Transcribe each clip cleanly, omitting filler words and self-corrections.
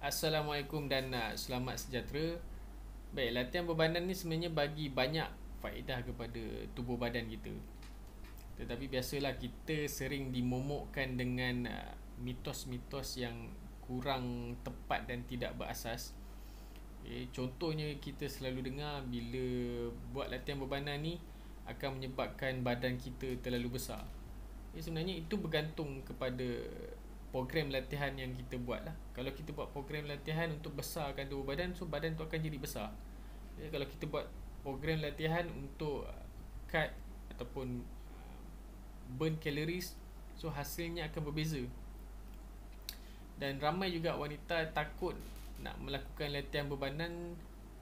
Assalamualaikum dan selamat sejahtera. Baik, latihan berbadan ni sebenarnya bagi banyak faedah kepada tubuh badan kita. Tetapi biasalah kita sering dimomokkan dengan mitos-mitos yang kurang tepat dan tidak berasas. Contohnya kita selalu dengar bila buat latihan berbadan ni akan menyebabkan badan kita terlalu besar. Sebenarnya itu bergantung kepada program latihan yang kita buat lah. Kalau kita buat program latihan untuk besarkan tubuh badan, so badan tu akan jadi besar. Kalau kita buat program latihan untuk cut ataupun burn calories, so hasilnya akan berbeza. Dan ramai juga wanita takut nak melakukan latihan berbadan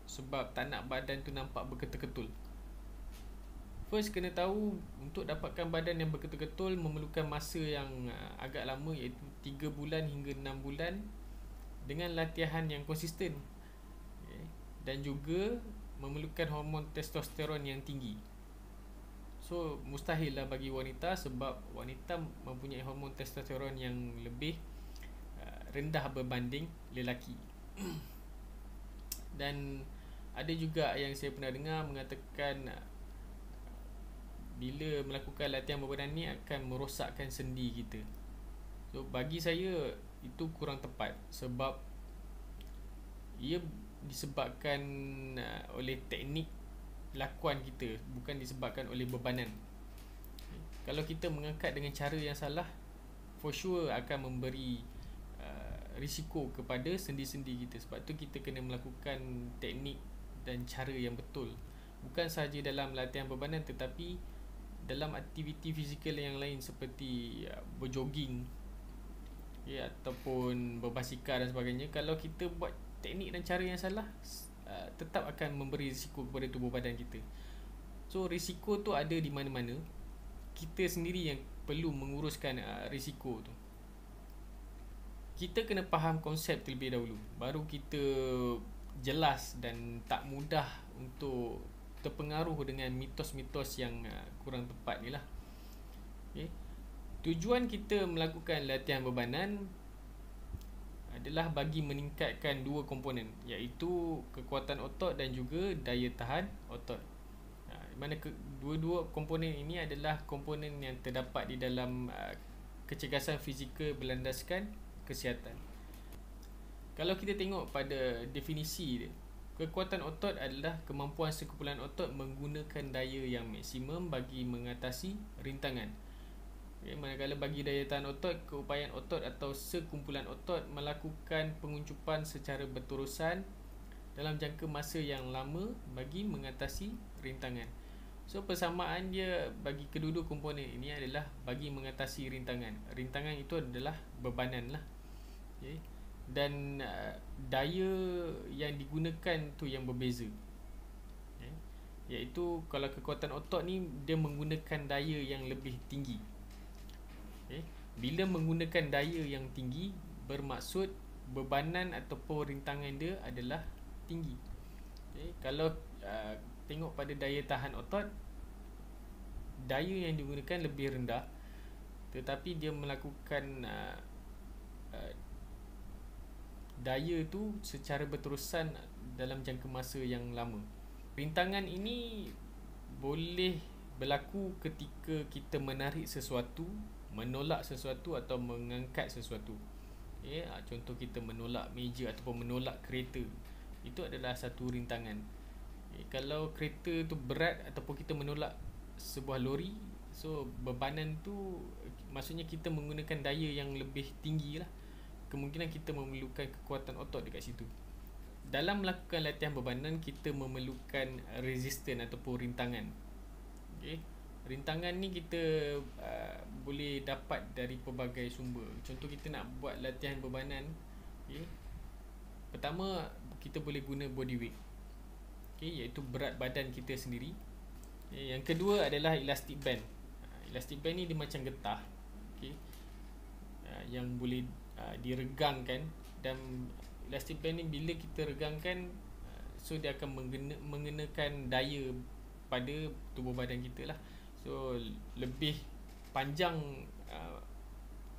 sebab tak nak badan tu nampak berketul-ketul. First, kena tahu untuk dapatkan badan yang berketul-ketul memerlukan masa yang agak lama, iaitu 3 bulan hingga 6 bulan dengan latihan yang konsisten. Dan juga memerlukan hormon testosteron yang tinggi. So, mustahil lah bagi wanita sebab wanita mempunyai hormon testosteron yang lebih rendah berbanding lelaki. Dan ada juga yang saya pernah dengar mengatakan bila melakukan latihan berbadan ni akan merosakkan sendi kita. So bagi saya itu kurang tepat sebab ia disebabkan oleh teknik lakuan kita, bukan disebabkan oleh bebanan. Kalau kita mengangkat dengan cara yang salah, for sure akan memberi risiko kepada sendi-sendi kita. Sebab tu kita kena melakukan teknik dan cara yang betul, bukan sahaja dalam latihan berbadan tetapi dalam aktiviti fizikal yang lain seperti berjoging ataupun berbasikal dan sebagainya. Kalau kita buat teknik dan cara yang salah, tetap akan memberi risiko kepada tubuh badan kita. So risiko tu ada di mana-mana. Kita sendiri yang perlu menguruskan risiko tu. Kita kena faham konsep terlebih dahulu, baru kita jelas dan tak mudah untuk terpengaruh dengan mitos-mitos yang kurang tepat ni lah. Tujuan kita melakukan latihan berbadan adalah bagi meningkatkan dua komponen, iaitu kekuatan otot dan juga daya tahan otot. Mana dua-dua komponen ini adalah komponen yang terdapat di dalam kecergasan fizikal berlandaskan kesihatan. Kalau kita tengok pada definisi dia, kekuatan otot adalah kemampuan sekumpulan otot menggunakan daya yang maksimum bagi mengatasi rintangan. Manakala bagi daya tahan otot, keupayaan otot atau sekumpulan otot melakukan penguncupan secara berterusan dalam jangka masa yang lama bagi mengatasi rintangan. So persamaan dia bagi kedua-dua komponen ini adalah bagi mengatasi rintangan. Rintangan itu adalah bebanan lah. Dan daya yang digunakan tu yang berbeza. Iaitu kalau kekuatan otot ni dia menggunakan daya yang lebih tinggi. Bila menggunakan daya yang tinggi, bermaksud bebanan ataupun rintangan dia adalah tinggi. Kalau tengok pada daya tahan otot, daya yang digunakan lebih rendah, tetapi dia melakukan daya tu secara berterusan dalam jangka masa yang lama. Rintangan ini boleh berlaku ketika kita menarik sesuatu, menolak sesuatu atau mengangkat sesuatu. Contoh kita menolak meja ataupun menolak kereta, itu adalah satu rintangan. Kalau kereta tu berat ataupun kita menolak sebuah lori, so bebanan tu maksudnya kita menggunakan daya yang lebih tinggi lah. Kemungkinan kita memerlukan kekuatan otot dekat situ. Dalam melakukan latihan berbadan, kita memerlukan resistance ataupun rintangan. Rintangan ni kita boleh dapat dari pelbagai sumber. Contoh kita nak buat latihan berbadan, pertama kita boleh guna body weight, iaitu berat badan kita sendiri. Yang kedua adalah elastic band. Elastic band ni dia macam getah, yang boleh diregangkan. Dan elastic band ni bila kita regangkan, so dia akan mengenakan daya pada tubuh badan kita lah. So lebih panjang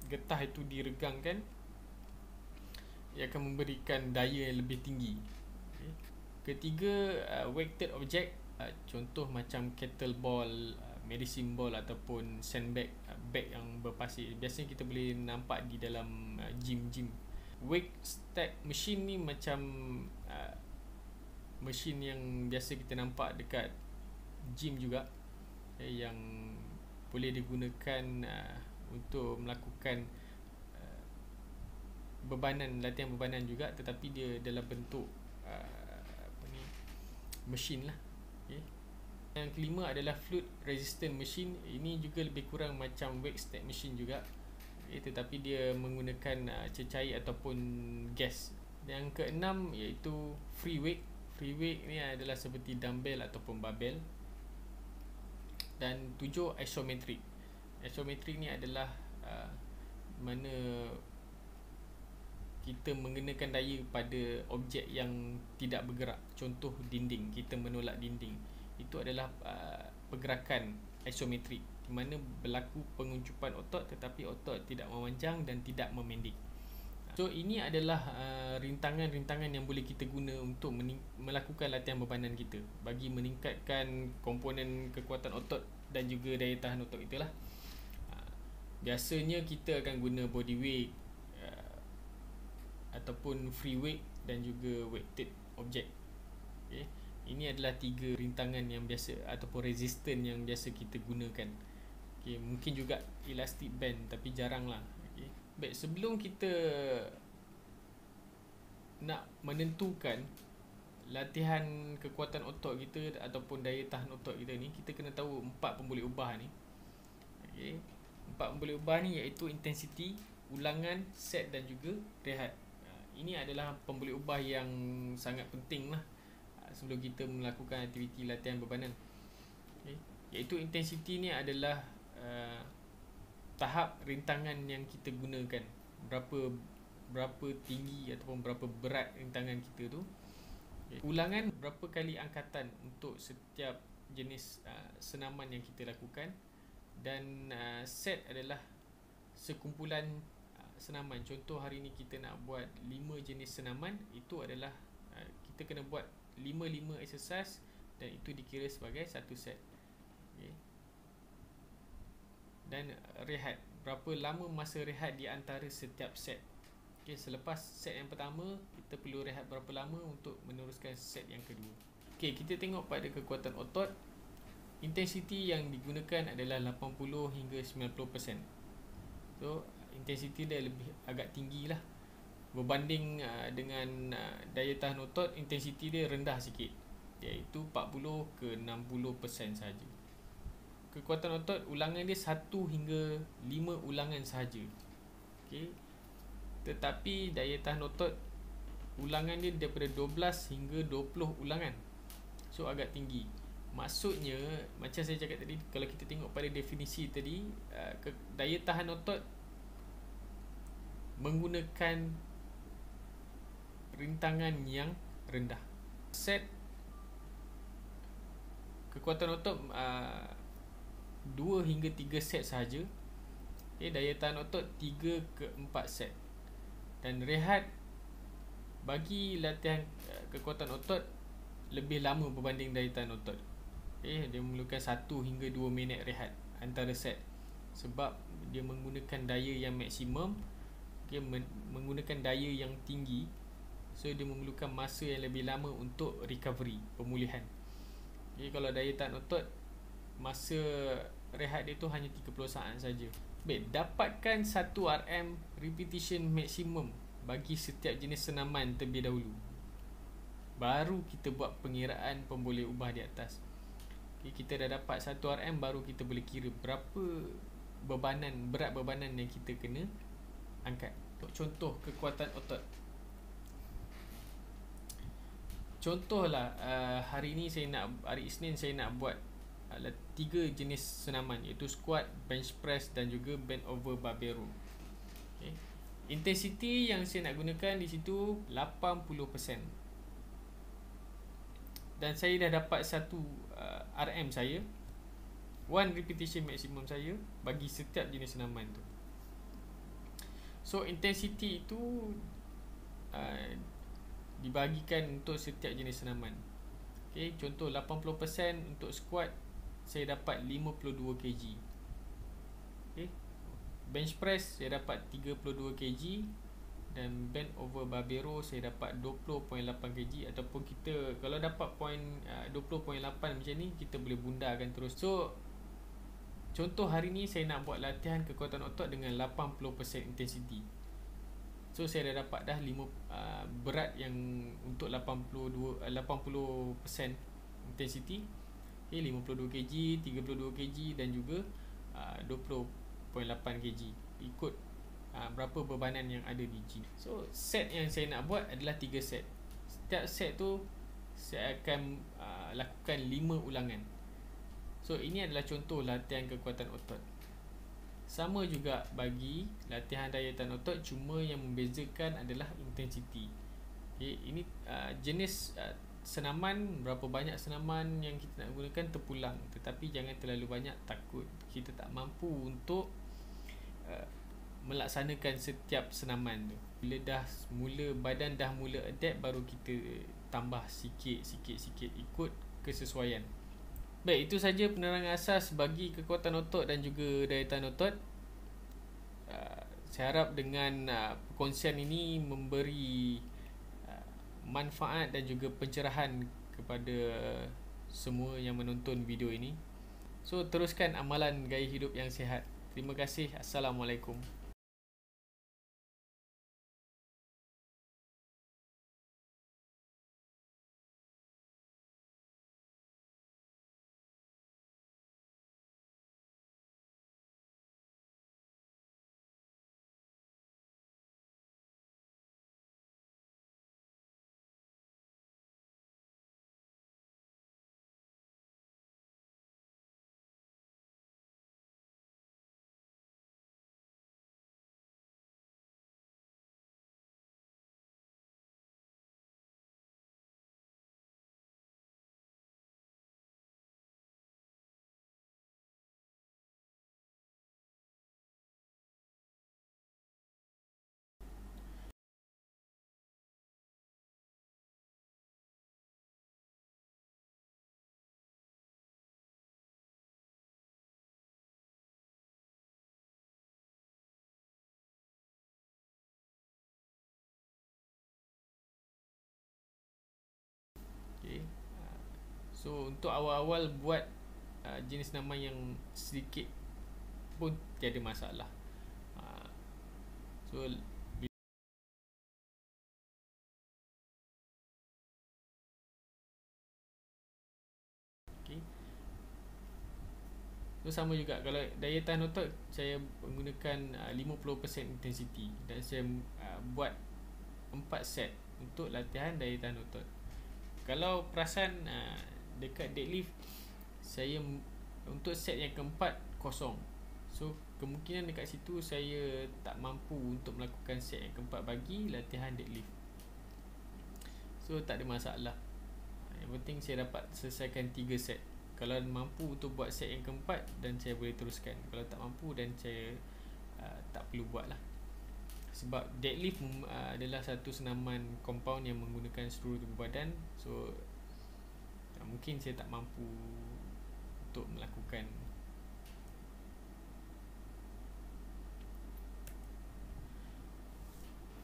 getah itu diregangkan, ia akan memberikan daya yang lebih tinggi. Okay. Ketiga, weighted object, contoh macam kettlebell, medicine ball ataupun sandbag, bag yang berpasir. Biasanya kita boleh nampak di dalam gym-gym. Weight stack machine ni macam mesin yang biasa kita nampak dekat gym juga, yang boleh digunakan untuk melakukan latihan bebanan juga, tetapi dia dalam bentuk mesin lah. Okay. Yang kelima adalah fluid resistant machine. Ini juga lebih kurang macam weight stack machine juga, tetapi dia menggunakan cecair ataupun gas. Yang keenam iaitu free weight. Free weight ni adalah seperti dumbbell ataupun barbell. Dan 7, isometric. Isometric ni adalah mana kita mengenakan daya pada objek yang tidak bergerak. Contoh dinding, kita menolak dinding. Itu adalah pergerakan isometrik, di mana berlaku penguncupan otot tetapi otot tidak memanjang dan tidak memendek. So ini adalah rintangan-rintangan yang boleh kita guna untuk melakukan latihan bebanan kita bagi meningkatkan komponen kekuatan otot dan juga daya tahan otot kita lah. Biasanya kita akan guna body weight ataupun free weight dan juga weighted object. Okay. Ini adalah 3 rintangan yang biasa ataupun resistant yang biasa kita gunakan. Okay. Mungkin juga elastic band, tapi jarang lah. Okay. Baik, sebelum kita nak menentukan latihan kekuatan otot kita ataupun daya tahan otot kita ni, kita kena tahu 4 pemboleh ubah ni. Okay. 4 pemboleh ubah ni iaitu intensity, ulangan, set dan juga rehat. Ini adalah pemboleh ubah yang sangat penting lah sebelum kita melakukan aktiviti latihan bebanan. Okay. Iaitu intensity ni adalah tahap rintangan yang kita gunakan, berapa tinggi ataupun berapa berat rintangan kita tu. Okay. Ulangan, berapa kali angkatan untuk setiap jenis senaman yang kita lakukan. Dan set adalah sekumpulan senaman. Contoh hari ni kita nak buat 5 jenis senaman, itu adalah kita kena buat 5 exercise dan itu dikira sebagai satu set. Okay. Dan rehat, berapa lama masa rehat di antara setiap set. Okay, selepas set yang pertama, kita perlu rehat berapa lama untuk meneruskan set yang kedua. Okay, kita tengok pada kekuatan otot. Intensity yang digunakan adalah 80 hingga 90%. So intensity dia lebih agak tinggi lah berbanding dengan daya tahan otot. Intensity dia rendah sikit, iaitu 40 ke 60% sahaja. Kekuatan otot, ulangan dia 1 hingga 5 ulangan sahaja. Okay. Tetapi daya tahan otot, ulangan dia daripada 12 hingga 20 ulangan. So agak tinggi. Maksudnya, macam saya cakap tadi, kalau kita tengok pada definisi tadi, daya tahan otot menggunakan rintangan yang rendah. Set kekuatan otot 2 hingga 3 set sahaja. Okay, daya tahan otot 3 ke 4 set. Dan rehat bagi latihan kekuatan otot lebih lama berbanding daya tahan otot. Okay, dia memerlukan 1 hingga 2 minit rehat antara set, sebab dia menggunakan daya yang maksimum. Okay, menggunakan daya yang tinggi, so dia memerlukan masa yang lebih lama untuk recovery, pemulihan. Okay, kalau daya tahan otot, masa rehat dia tu hanya 30 saat saja. Baik, dapatkan 1 RM repetition maksimum bagi setiap jenis senaman terlebih dahulu, baru kita buat pengiraan pemboleh ubah di atas. Okay, kita dah dapat 1 RM, baru kita boleh kira berapa berat bebanan yang kita kena angkat. Contoh kekuatan otot. Contohlah hari Isnin saya nak buat 3 jenis senaman, iaitu squat, bench press dan juga bend over barbell row. Okay. Intensity yang saya nak gunakan di situ 80%. Dan saya dah dapat 1 RM saya, 1 repetition maksimum saya bagi setiap jenis senaman tu. So intensity itu dibagikan untuk setiap jenis senaman. Okay, contoh 80% untuk squat saya dapat 52 kg. Okay, bench press saya dapat 32 kg, dan bend over barbell saya dapat 20.8 kg. Ataupun kita kalau dapat 20.8 macam ni, kita boleh bundarkan terus. So contoh hari ni saya nak buat latihan kekuatan otot dengan 80% intensity. So saya dah dapat dah berat yang untuk 80% intensity. Okay, 52 kg, 32 kg dan juga 20.8 kg, ikut berapa bebanan yang ada di gym. So set yang saya nak buat adalah 3 set. Setiap set tu saya akan lakukan 5 ulangan. So ini adalah contoh latihan kekuatan otot. Sama juga bagi latihan daya tahan otot, cuma yang membezakan adalah intensity. Okay, ini jenis senaman, berapa banyak senaman yang kita nak gunakan terpulang. Tetapi jangan terlalu banyak, takut kita tak mampu untuk melaksanakan setiap senaman tu. Bila badan dah mula adapt, baru kita tambah sikit ikut kesesuaian. Baik, itu saja penerangan asas bagi kekuatan otot dan juga daya tahan otot. Saya harap dengan perkongsian ini memberi manfaat dan juga pencerahan kepada semua yang menonton video ini. So teruskan amalan gaya hidup yang sihat. Terima kasih. Assalamualaikum. Okay. So untuk awal-awal buat jenis nama yang sedikit pun tiada masalah. So okay. So sama juga kalau daya tahan otot, saya menggunakan 50% intensity dan saya buat 4 set untuk latihan daya tahan otot. Kalau perasan dekat deadlift, saya untuk set yang keempat kosong. So kemungkinan dekat situ saya tak mampu untuk melakukan set yang keempat bagi latihan deadlift. So tak ada masalah. Yang penting saya dapat selesaikan 3 set. Kalau mampu untuk buat set yang keempat, dan saya boleh teruskan. Kalau tak mampu, dan saya tak perlu buat lah. Sebab deadlift adalah satu senaman compound yang menggunakan seluruh tubuh badan. So mungkin saya tak mampu untuk melakukan.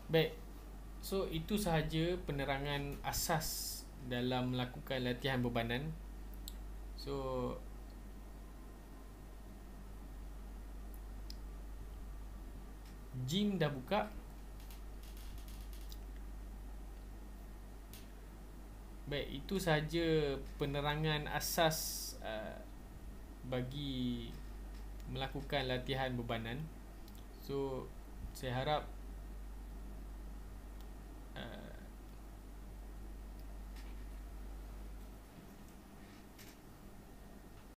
Baik, so itu sahaja penerangan asas dalam melakukan latihan bebanan. So gym dah buka. Baik, itu sahaja penerangan asas bagi melakukan latihan bebanan. So saya harap